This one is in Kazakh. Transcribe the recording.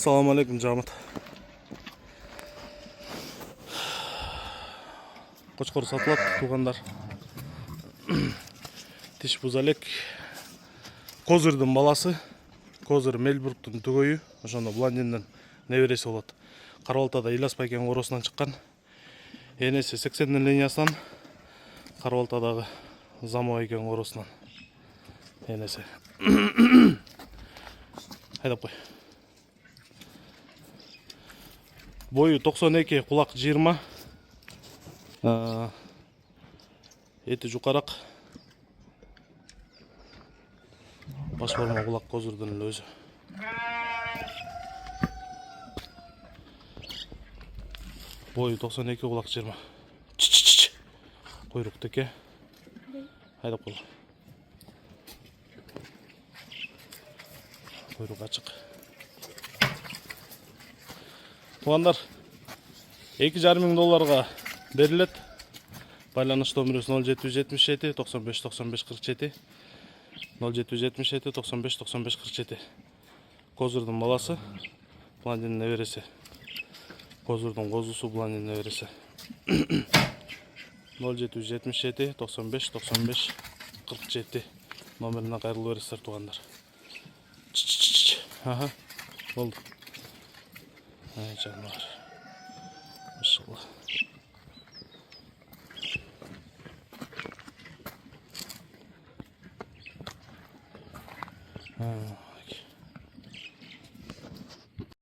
Assalamu alaikum Camit. Qo'chqor satılат tuğanlar. Tiş buzalek. Kozырдын баласы. Kozыр Мельбургтун түгөйү. Ошондо Бландинден небереси болот. Карабалтада Илас байкенин коросунан чыккан. Энеси 80 линиясынан. Карабалтадагы Замо байкенин коросунан. Энеси. Айдап кой. Boyu 92, kulak 20. Eti juqaraq. Baş barmaq kulak Kozырдын өзү. Boyu 92, kulak 20. Kuyruq teke. Haydap kol. Kuyruq açık. Туғандар, $2,5 берилет. Байланыш номерибиз 0777 95 95 47. 0777 95 95 47. Kozырдын баласы, Бландиндин небереси. Kozырдын козусу, Бландиндин небереси. 0777 95 95 47 номерине кайрылып бересиздер туғандар. Аха, болду. Ay canlar. Maşallah. Ha.